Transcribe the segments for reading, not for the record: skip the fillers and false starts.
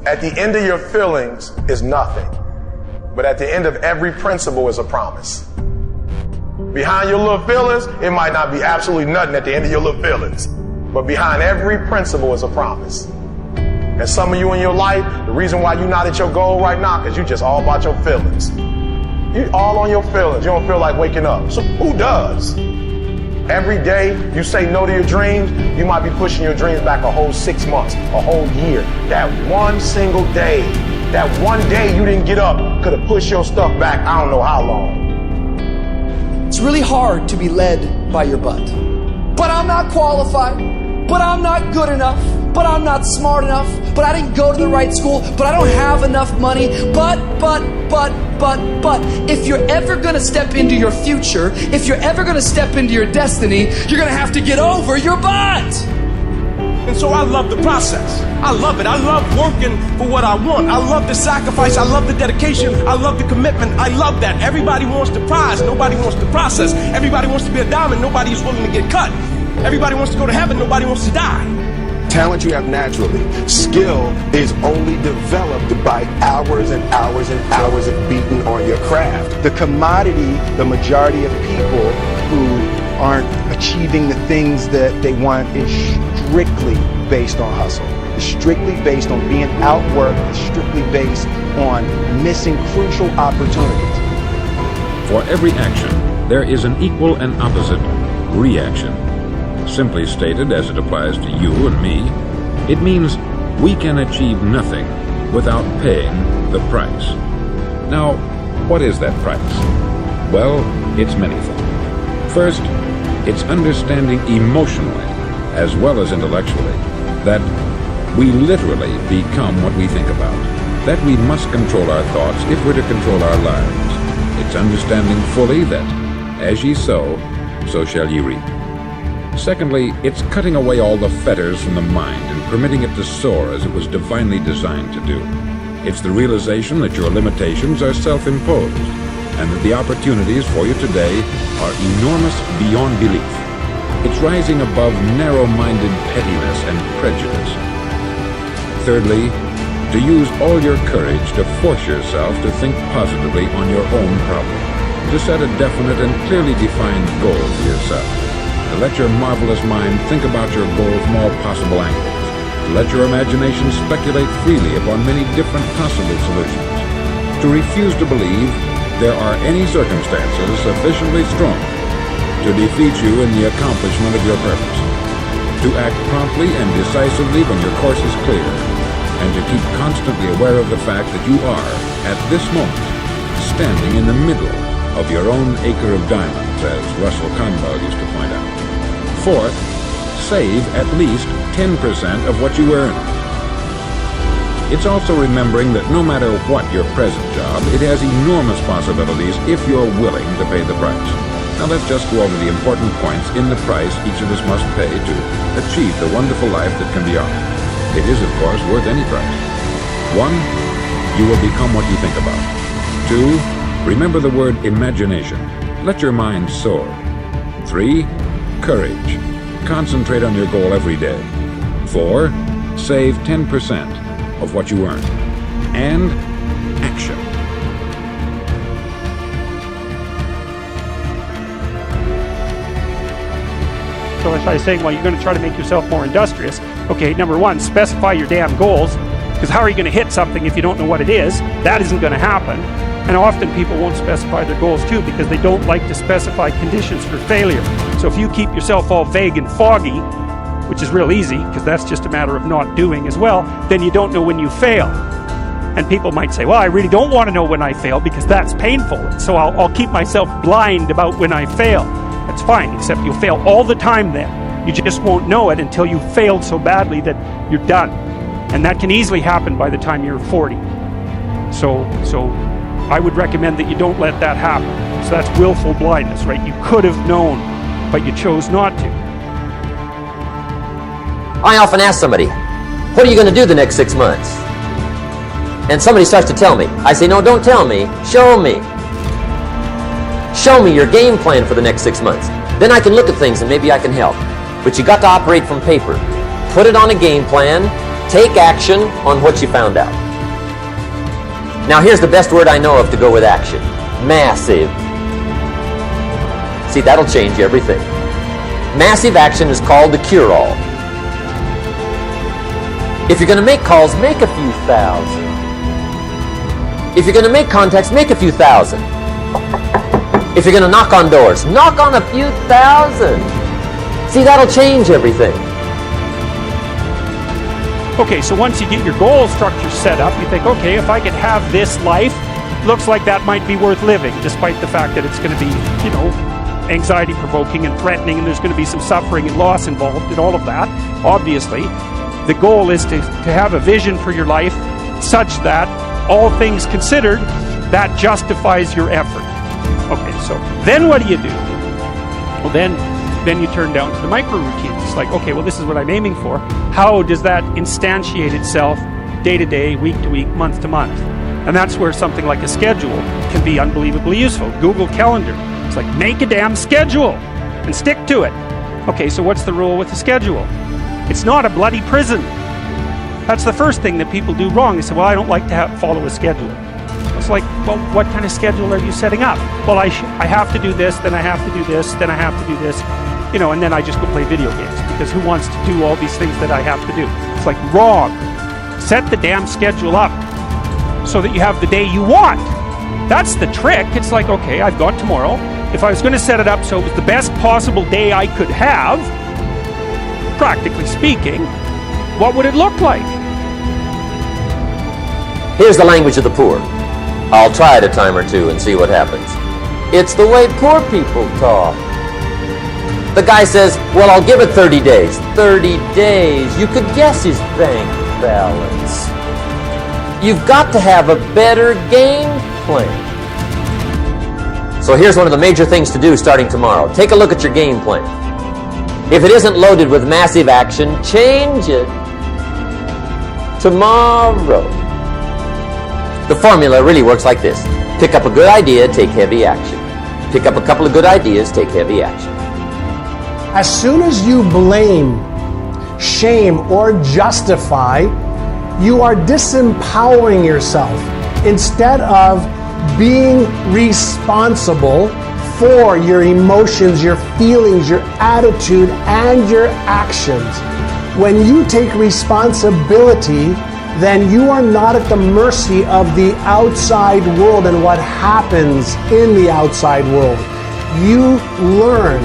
At the end of your feelings is nothing. But at the end of every principle is a promise. Behind your little feelings, it might not be absolutely nothing at the end of your little feelings. But behind every principle is a promise. And some of you in your life, the reason why you're not at your goal right now, because you're just all about your feelings. You're all on your feelings. You don't feel like waking up. So who does? Every day you say no to your dreams, you might be pushing your dreams back a whole 6 months, a whole year. That one single day, that one day you didn't get up could have pushed your stuff back I don't know how long. It's really hard to be led by your butt. But I'm not qualified. But I'm not good enough. But I'm not smart enough. But I didn't go to the right school. But I don't have enough money. But. If you're ever going to step into your future, if you're ever going to step into your destiny, you're going to have to get over your butt. And so I love the process. I love it. I love working for what I want. I love the sacrifice. I love the dedication. I love the commitment. I love that. Everybody wants the prize. Nobody wants the process. Everybody wants to be a diamond. Nobody is willing to get cut. Everybody wants to go to heaven. Nobody wants to die. Talent you have naturally. Skill is only developed by hours and hours and hours of beating on your craft. The commodity, the majority of people who aren't achieving the things that they want is strictly based on hustle. It's strictly based on being outworked. It's strictly based on missing crucial opportunities. For every action, there is an equal and opposite reaction. Simply stated, as it applies to you and me, it means we can achieve nothing without paying the price. Now, what is that price? Well, it's many things. First, it's understanding emotionally, as well as intellectually, that we literally become what we think about, that we must control our thoughts if we're to control our lives. It's understanding fully that, as ye sow, so shall ye reap. Secondly, it's cutting away all the fetters from the mind and permitting it to soar as it was divinely designed to do. It's the realization that your limitations are self-imposed and that the opportunities for you today are enormous beyond belief. It's rising above narrow-minded pettiness and prejudice. Thirdly, to use all your courage to force yourself to think positively on your own problem, to set a definite and clearly defined goal for yourself. To let your marvelous mind think about your goal from all possible angles. To let your imagination speculate freely upon many different possible solutions. To refuse to believe there are any circumstances sufficiently strong to defeat you in the accomplishment of your purpose. To act promptly and decisively when your course is clear. And to keep constantly aware of the fact that you are, at this moment, standing in the middle of your own acre of diamonds, as Russell Conwell used to point out. Fourth, save at least 10% of what you earn. It's also remembering that no matter what your present job, it has enormous possibilities if you're willing to pay the price. Now let's just go over the important points in the price each of us must pay to achieve the wonderful life that can be ours. It is, of course, worth any price. 1, you will become what you think about. 2, remember the word imagination. Let your mind soar. 3, courage. Concentrate on your goal every day. 4, save 10% of what you earn. And action. So as I was saying, well, you're going to try to make yourself more industrious. Okay, number 1, specify your damn goals. Because how are you going to hit something if you don't know what it is? That isn't going to happen. And often people won't specify their goals too because they don't like to specify conditions for failure. So if you keep yourself all vague and foggy, which is real easy because that's just a matter of not doing as well, then you don't know when you fail. And people might say, well, I really don't want to know when I fail because that's painful. So I'll keep myself blind about when I fail. That's fine, except you'll fail all the time then. You just won't know it until you've failed so badly that you're done. And that can easily happen by the time you're 40. So I would recommend that you don't let that happen. So that's willful blindness, right? You could have known, but you chose not to. I often ask somebody, what are you going to do the next 6 months? And somebody starts to tell me. I say, no, don't tell me. Show me. Show me your game plan for the next 6 months. Then I can look at things and maybe I can help. But you got to operate from paper. Put it on a game plan Take action on what you found out. Now here's the best word I know of to go with action. Massive. See, that'll change everything. Massive action is called the cure-all. If you're going to make calls, make a few thousand. If you're going to make contacts, make a few thousand. If you're going to knock on doors, knock on a few thousand. See, that'll change everything. Okay, so once you get your goal structure set up, you think, okay, if I could have this life, looks like that might be worth living, despite the fact that it's going to be, you know, anxiety-provoking and threatening, and there's going to be some suffering and loss involved in all of that, obviously. The goal is to have a vision for your life such that, all things considered, that justifies your effort. Okay, so then what do? Well, then you turn down to the micro routines. It's like, okay, well, this is what I'm aiming for. How does that instantiate itself day to day, week to week, month to month? And that's where something like a schedule can be unbelievably useful. Google Calendar. It's like, make a damn schedule and stick to it. Okay, so what's the rule with the schedule? It's not a bloody prison. That's the first thing that people do wrong. They say, well, I don't like to follow a schedule. It's like, well, what kind of schedule are you setting up? Well, I have to do this, then I have to do this, then I have to do this, you know, and then I just go play video games, because who wants to do all these things that I have to do? It's like, wrong. Set the damn schedule up so that you have the day you want. That's the trick. It's like, okay, I've got tomorrow. If I was going to set it up so it was the best possible day I could have, practically speaking, what would it look like? Here's the language of the poor. I'll try it a time or two and see what happens. It's the way poor people talk. The guy says, well, I'll give it 30 days. 30 days. You could guess his bank balance. You've got to have a better game plan. So here's one of the major things to do starting tomorrow. Take a look at your game plan. If it isn't loaded with massive action, change it tomorrow. The formula really works like this. Pick up a good idea, take heavy action. Pick up a couple of good ideas, take heavy action. As soon as you blame, shame, or justify, you are disempowering yourself instead of being responsible for your emotions, your feelings, your attitude, and your actions. When you take responsibility, then you are not at the mercy of the outside world and what happens in the outside world. You learn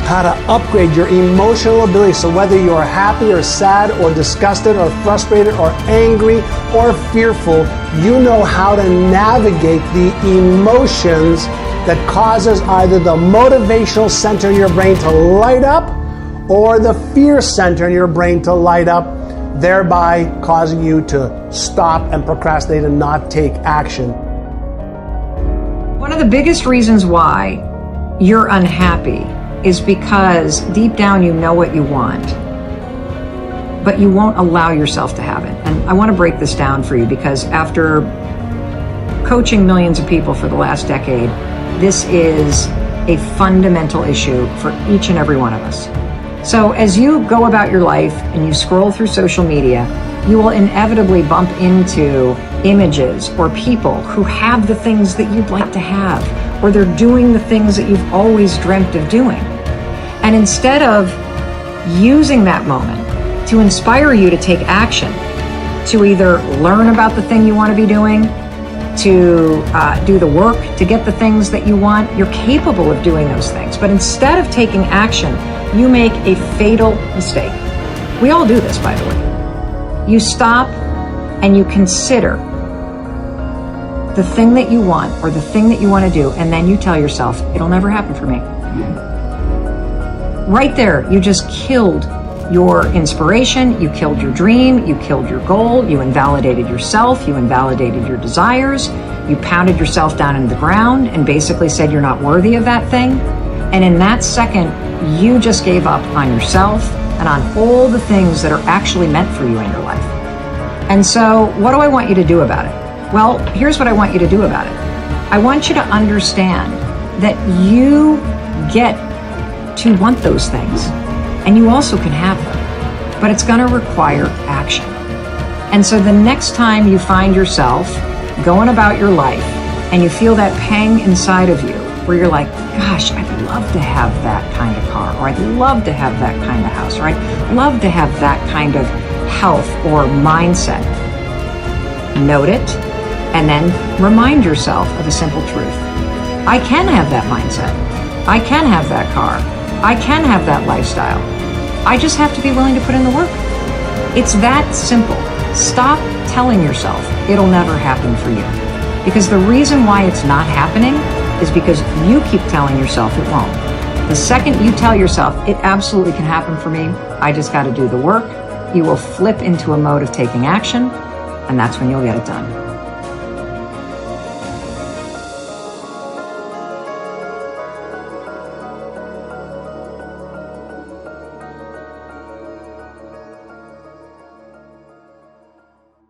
how to upgrade your emotional ability, so whether you're happy or sad or disgusted or frustrated or angry or fearful, you know how to navigate the emotions that causes either the motivational center in your brain to light up or the fear center in your brain to light up, thereby causing you to stop and procrastinate and not take action. One of the biggest reasons why you're unhappy is because deep down you know what you want, but you won't allow yourself to have it. And I want to break this down for you, because after coaching millions of people for the last decade, this is a fundamental issue for each and every one of us. So as you go about your life and you scroll through social media, you will inevitably bump into images or people who have the things that you'd like to have, or they're doing the things that you've always dreamt of doing. And instead of using that moment to inspire you to take action, to either learn about the thing you want to be doing, to do the work to get the things that you want, you're capable of doing those things. But instead of taking action, you make a fatal mistake. We all do this, by the way. You stop and you consider the thing that you want or the thing that you want to do, and then you tell yourself, it'll never happen for me. Right there, you just killed your inspiration, you killed your dream, you killed your goal, you invalidated yourself, you invalidated your desires, you pounded yourself down into the ground and basically said you're not worthy of that thing. And in that second, you just gave up on yourself and on all the things that are actually meant for you in your life. And so, what do I want you to do about it? Well, here's what I want you to do about it. I want you to understand that you get to want those things, and you also can have them. but it's going to require action. And so the next time you find yourself going about your life and you feel that pang inside of you where you're like, gosh, I'd love to have that kind of car, or I'd love to have that kind of house, or I'd love to have that kind of health or mindset. Note it, and then remind yourself of a simple truth. I can have that mindset. I can have that car. I can have that lifestyle. I just have to be willing to put in the work. It's that simple. Stop telling yourself it'll never happen for you. Because the reason why it's not happening is because you keep telling yourself it won't. The second you tell yourself it absolutely can happen for me, I just got to do the work, you will flip into a mode of taking action, and that's when you'll get it done.